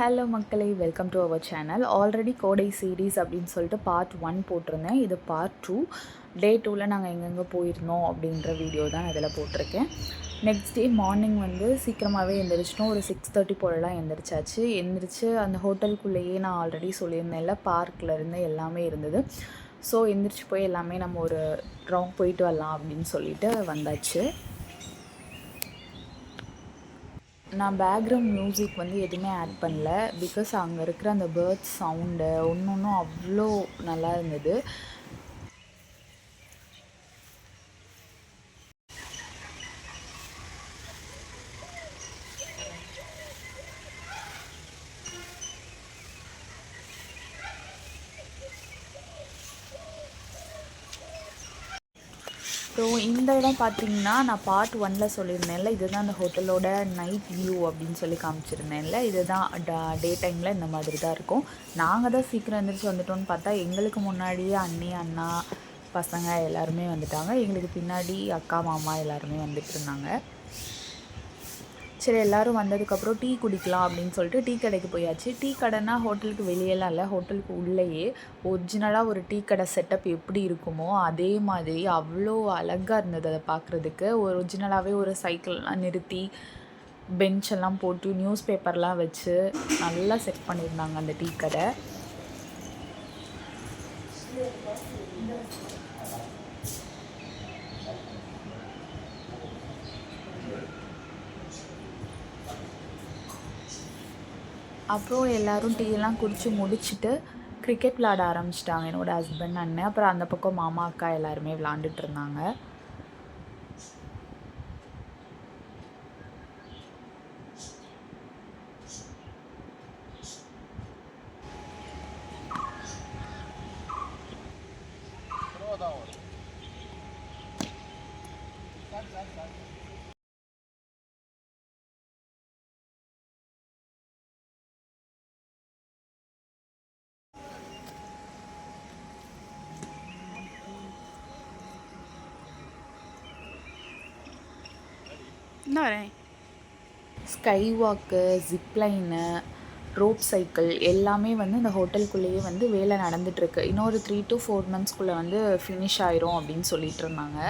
Hello மக்களை, welcome to our channel. Already Kodai series அப்படின்னு சொல்லிட்டு பார்ட் 1 போட்டிருந்தேன். இது பார்ட் 2. டே 2ல் நாங்கள் எங்கெங்கே போயிருந்தோம் அப்படின்ற வீடியோ தான் இதில் போட்டிருக்கேன். நெக்ஸ்ட் டே மார்னிங் சீக்கிரமாகவே எழுந்திரிச்சிட்டோம். ஒரு 6:30 போலலாம் எழுந்திரிச்சு அந்த ஹோட்டலுக்குள்ளேயே நான் ஆல்ரெடி சொல்லியிருந்தேன்ல, பார்க்கில் இருந்து எல்லாமே இருந்தது. ஸோ எழுந்திரிச்சு போய் எல்லாமே நம்ம ஒரு ரவுண்ட் போயிட்டு வரலாம் அப்படின்னு சொல்லிட்டு வந்தாச்சு. நான் பேக்ரவுண்ட் மியூசிக் எதுவுமே ஆட் பண்ணல. பிகாஸ் அங்கே இருக்கிற அந்த பேர்ட்ஸ் சவுண்டு ஒன்றும் அவ்வளோ நல்லா இருந்தது. ஸோ இந்த இடம் பார்த்திங்கன்னா, நான் பார்ட் 1ல் சொல்லியிருந்தேன்ல, இதுதான் அந்த ஹோட்டலோட நைட் வியூ அப்படின்னு சொல்லி காமிச்சிருந்தேன்ல. இதுதான் டே டைமில் இந்த மாதிரி தான் இருக்கும். நாங்கள் தான் சீக்கிரம் எழுந்திரிச்சு வந்துட்டோம்னு பார்த்தா, எங்களுக்கு முன்னாடியே அண்ணி, அண்ணா, பசங்க எல்லாருமே வந்துட்டாங்க. எங்களுக்கு பின்னாடி அக்கா, மாமா எல்லாருமே வந்துட்டு இருந்தாங்க. சரி, எல்லோரும் வந்ததுக்கப்புறம் டீ குடிக்கலாம் அப்படின்னு சொல்லிட்டு டீ கடைக்கு போயாச்சு. டீ கடைனா ஹோட்டலுக்கு வெளியெல்லாம் இல்லை, ஹோட்டலுக்கு உள்ளேயே ஒரிஜினலாக ஒரு டீ கடை செட்டப் எப்படி இருக்குமோ அதே மாதிரி அவ்வளோ அழகாக இருந்தது. அதை பார்க்குறதுக்கு ஒரிஜினலாகவே ஒரு சைக்கிள்லாம் நிறுத்தி பெஞ்செல்லாம் போட்டு நியூஸ் பேப்பர்லாம் வச்சு நல்லா செட் பண்ணியிருந்தாங்க அந்த டீ கடை. அப்புறம் எல்லோரும் டீயெல்லாம் குடித்து முடிச்சுட்டு கிரிக்கெட் விளாட ஆரம்பிச்சிட்டாங்க என்னோடய ஹஸ்பண்ட், அண்ணன். அப்புறம் அந்த பக்கம் மாமா, அக்கா எல்லாருமே விளாண்டுட்டு இருந்தாங்க. ஸ்கை வாக்கு, ஜிப்லைனு, ரோப் சைக்கிள் எல்லாமே இந்த ஹோட்டலுக்குள்ளேயே வேலை நடந்துகிட்ருக்கு. இன்னொரு 3 to 4 monthsக்குள்ளே ஃபினிஷ் ஆயிரும் அப்படின்னு சொல்லிட்டு இருந்தாங்க.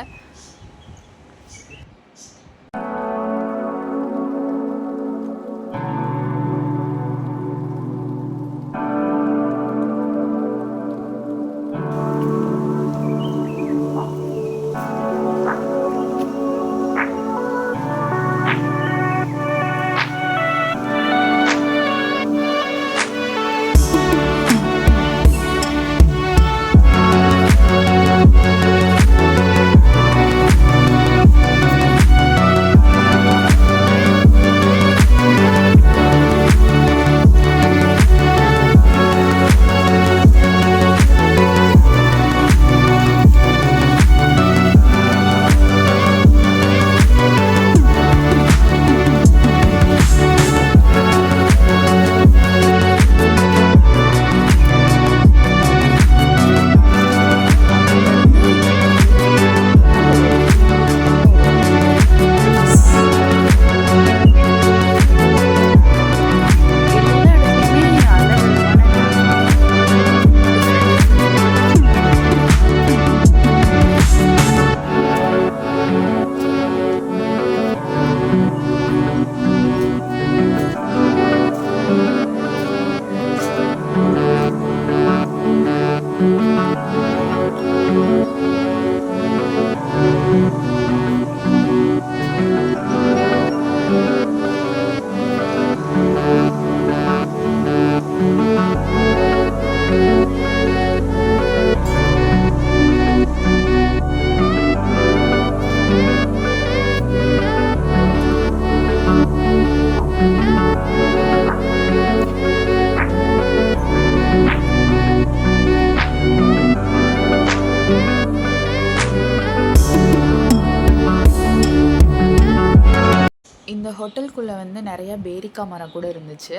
இந்த ஹோட்டலுக்குள்ளே நிறையா பேரிக்காய் மரம் கூட இருந்துச்சு.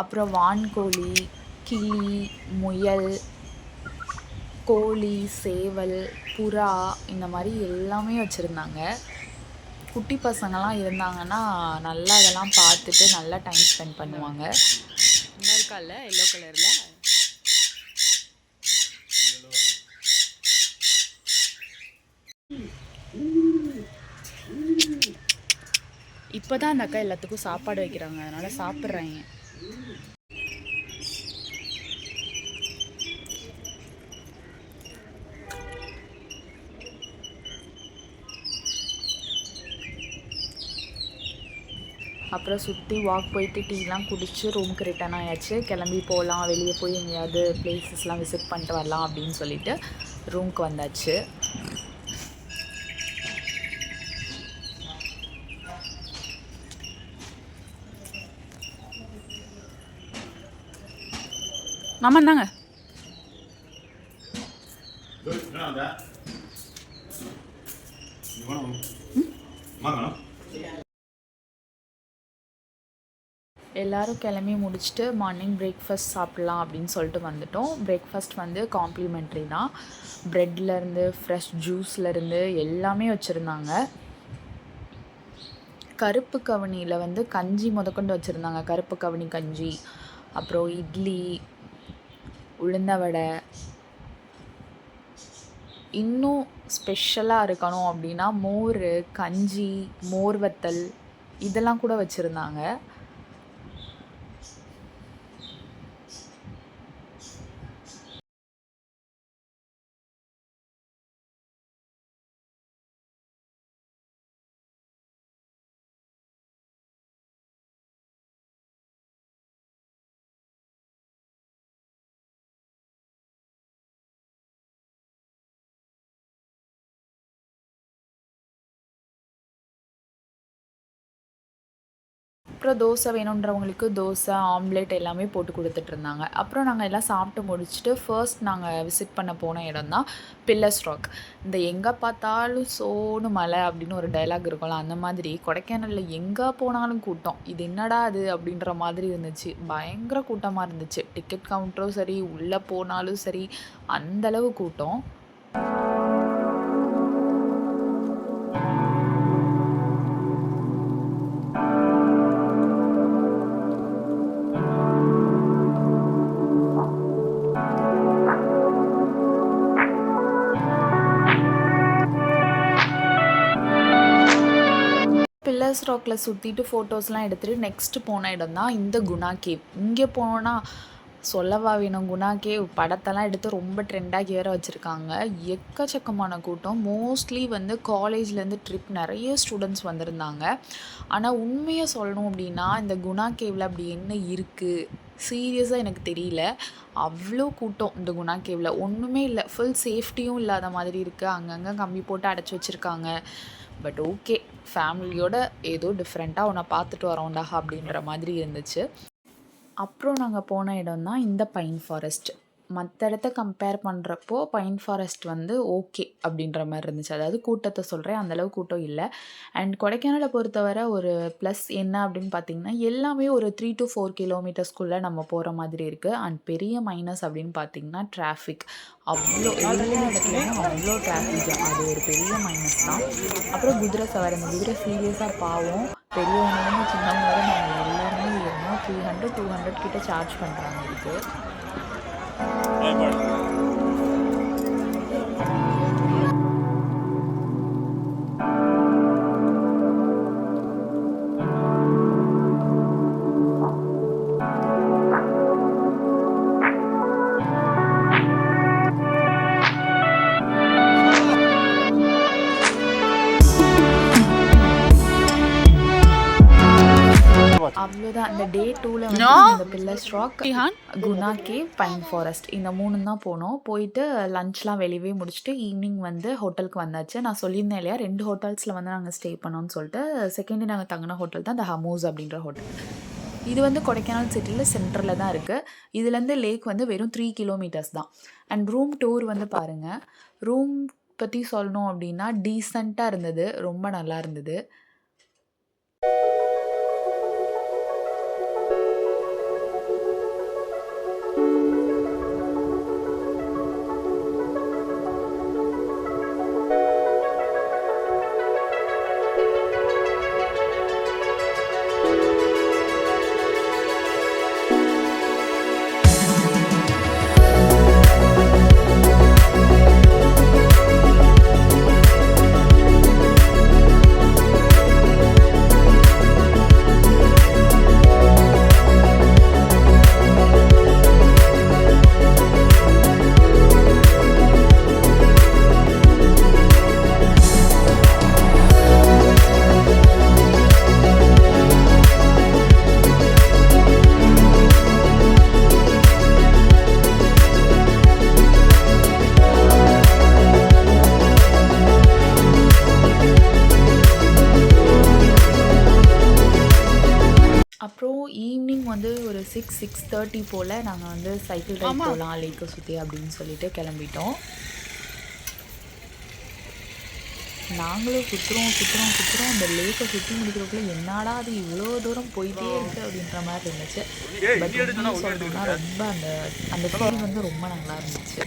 அப்புறம் வான்கோழி, கிளி, முயல், கோழி, சேவல், புறா இந்த மாதிரி எல்லாமே வச்சுருந்தாங்க. குட்டி பசங்கள்லாம் இருந்தாங்கன்னா நல்லா இதெல்லாம் பார்த்துட்டு நல்லா டைம் ஸ்பெண்ட் பண்ணுவாங்க. நல்லா இருக்கால்ல எல்லோ கலரில். இப்போ தான் அந்த அக்கா எல்லாத்துக்கும் சாப்பாடு வைக்கிறாங்க, அதனால் சாப்பிட்றாங்க. அப்புறம் சுற்றி வாக் போயிட்டு டீலாம் குடித்து ரூமுக்கு ரிட்டர்ன் ஆயாச்சு. கிளம்பி போகலாம், வெளியே போய் எங்கேயாவது பிளேசஸ்லாம் விசிட் பண்ணிட்டு வரலாம் அப்படின்னு சொல்லிட்டு ரூமுக்கு வந்தாச்சு. மாமா தாங்க எல்லோரும் கிளம்பி முடிச்சுட்டு மார்னிங் பிரேக்ஃபாஸ்ட் சாப்பிட்லாம் அப்படின்னு சொல்லிட்டு வந்துட்டோம். பிரேக்ஃபாஸ்ட் வந்து காம்ப்ளிமெண்ட்ரி தான். ப்ரெட்லேருந்து ஃப்ரெஷ் ஜூஸ்லேருந்து எல்லாமே வச்சுருந்தாங்க. கருப்பு கவனியில் வந்து கஞ்சி முதற்கொண்டு வச்சுருந்தாங்க. கருப்பு கவனி கஞ்சி, அப்புறம் இட்லி, உளுந்த வடை. இன்னும் ஸ்பெஷலாக இருக்கணும் அப்படின்னா மோர், கஞ்சி, மோர் வத்தல் இதெல்லாம் கூட வச்சுருந்தாங்க. அப்புறம் தோசை வேணுன்றவங்களுக்கு தோசை, ஆம்லேட் எல்லாமே போட்டு கொடுத்துட்ருந்தாங்க. அப்புறம் நாங்கள் எல்லாம் சாப்பிட்டு முடிச்சுட்டு ஃபர்ஸ்ட் நாங்கள் விசிட் பண்ண போன இடம் தான் பில்லர்ஸ் ராக். இந்த எங்கே பார்த்தாலும் சோனு மலை அப்படின்னு ஒரு டைலாக் இருக்கும்ல, அந்த மாதிரி கொடைக்கானலில் எங்கே போனாலும் கூட்டம். இது என்னடா அது அப்படின்ற மாதிரி இருந்துச்சு. பயங்கர கூட்டமாக இருந்துச்சு. டிக்கெட் கவுண்டரும் சரி, உள்ளே போனாலும் சரி, அந்தளவு கூட்டம். பில்லர்ஸ் ராக்கில் சுற்றிட்டு ஃபோட்டோஸ்லாம் எடுத்துகிட்டு நெக்ஸ்ட்டு போன இடம் தான் இந்த குணா கேவ். இங்கே போனால் சொல்லவா வேணும், குணா கேவ் படத்தெல்லாம் எடுத்து ரொம்ப ட்ரெண்டாகி வேறு வச்சுருக்காங்க. எக்கச்சக்கமான கூட்டம். மோஸ்ட்லி வந்து காலேஜ்லேருந்து ட்ரிப் நிறைய ஸ்டூடெண்ட்ஸ் வந்திருந்தாங்க. ஆனால் உண்மையை சொல்லணும் அப்படின்னா இந்த குணா கேவில் அப்படி என்ன இருக்குது சீரியஸாக எனக்கு தெரியல. அவ்வளோ கூட்டம் இந்த குணா கேவில். ஒன்றுமே இல்லை, ஃபுல் சேஃப்டியும் இல்லாத மாதிரி இருக்குது. அங்கங்கே கம்பி போட்டு அடைச்சி வச்சுருக்காங்க. பட் ஓகே, ஃபேமிலியோட ஏதோ டிஃப்ரெண்ட்டாக ஒன்றை பார்த்துட்டு வரோண்டா அப்படின்ற மாதிரி இருந்துச்சு. அப்புறம் நாங்கள் போன இடம் தான் இந்த பைன் ஃபாரஸ்ட். மற்ற இடத்த கம்பேர் பண்ணுறப்போ பைன் ஃபாரஸ்ட் வந்து ஓகே அப்படின்ற மாதிரி இருந்துச்சு. அதாவது கூட்டத்தை சொல்கிறேன், அந்தளவு கூட்டம் இல்லை. அண்ட் கொடைக்கானலை பொறுத்தவரை ஒரு ப்ளஸ் என்ன அப்படின்னு பார்த்திங்கன்னா எல்லாமே ஒரு 3 to 4 கிலோமீட்டர்ஸ்குள்ளே நம்ம போகிற மாதிரி இருக்குது. அண்ட் பெரிய மைனஸ் அப்படின்னு பார்த்திங்கன்னா டிராஃபிக். அவ்வளோ எல்லா இடத்துலையும் அவ்வளோ டிராஃபிக் ஜாம். அது ஒரு பெரிய மைனஸ் தான். அப்புறம் குதிரை சவாரி. அந்த குதிரை சீரியஸாக பாவம். பெரியவங்களும் சின்னவங்க வரை நாங்கள் எல்லாருமே ஏறணும். 300-200 கிட்ட சார்ஜ் பண்ணுறாங்க இதுக்கு. அவ்வளோதான். இந்த டே 2ல் வந்து இந்த pillars rock, Guna cave, pine forest இந்த 3 தான் போனோம். போயிட்டு லஞ்ச்லாம் வெளியவே முடிச்சுட்டு ஈவினிங் வந்து ஹோட்டலுக்கு வந்தாச்சு. நான் சொல்லியிருந்தேன் இல்லையா 2 ஹோட்டல்ஸில் வந்து நாங்கள் ஸ்டே பண்ணோன்னு சொல்லிட்டு. செகண்ட் நாங்கள் தங்கின ஹோட்டல் தான் இந்த ஹமூஸ் அப்படின்ற ஹோட்டல். இது வந்து கொடைக்கானல் சிட்டியில் சென்டரில் தான் இருக்குது. இதுலேருந்து லேக் வந்து வெறும் 3 கிலோமீட்டர்ஸ் தான். அண்ட் ரூம் டூர் வந்து பாருங்கள். ரூம் பற்றி சொல்லணும் அப்படின்னா டீசெண்டாக இருந்தது, ரொம்ப நல்லா இருந்தது. 6:30 போல் நாங்கள் வந்து சைக்கிள் ரைட் போகலாம் லேக்கை சுற்றி அப்படின்னு சொல்லிட்டு கிளம்பிட்டோம். நாங்களும் சுற்றுறோம் அந்த லேக்கை சுற்றி முடிக்கிறதுக்குள்ள என்னடா அது இவ்வளோ தூரம் போயிட்டே இருக்குது அப்படின்ற மாதிரி இருந்துச்சு. பட் என்ன சொல்லணும்னா ரொம்ப அந்த ஃபீல் வந்து ரொம்ப நல்லா இருந்துச்சு.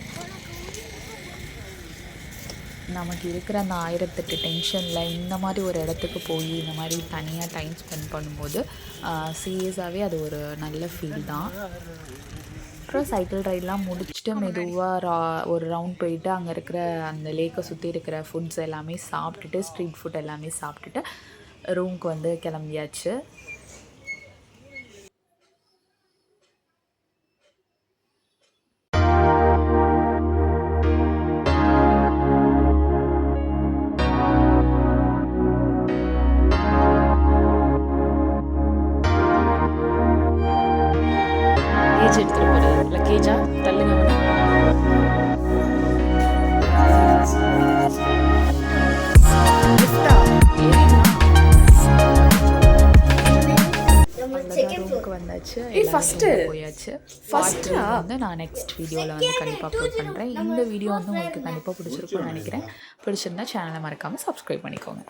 நமக்கு இருக்கிற அந்த 1008 டென்ஷனில் இந்த மாதிரி ஒரு இடத்துக்கு போய் இந்த மாதிரி தனியாக டைம் ஸ்பெண்ட் பண்ணும்போது சீரியஸாகவே அது ஒரு நல்ல ஃபீல் தான். அப்புறம் சைக்கிள் ரைடெலாம் முடிச்சுட்டு மெதுவாக ஒரு ரவுண்ட் போயிட்டு அங்கே இருக்கிற அந்த லேக்கை சுற்றி இருக்கிற ஃபுட்ஸ் எல்லாமே சாப்பிட்டுட்டு ஸ்ட்ரீட் ஃபுட் எல்லாமே சாப்பிட்டுட்டு ரூமுக்கு வந்து கிளம்பியாச்சு. எடுத்துகிட்டு போகிறது லக்கேஜா தள்ளுங்க ரூமுக்கு வந்தாச்சு. போயாச்சு. வந்து நான் நெக்ஸ்ட் வீடியோவில் வந்து கண்டிப்பாக அப்லோட் பண்ணுறேன். இந்த வீடியோ வந்து உங்களுக்கு கண்டிப்பாக பிடிச்சிருக்கும்னு நினைக்கிறேன். பிடிச்சிருந்தா சேனலை மறக்காமல் சப்ஸ்கிரைப் பண்ணிக்கோங்க.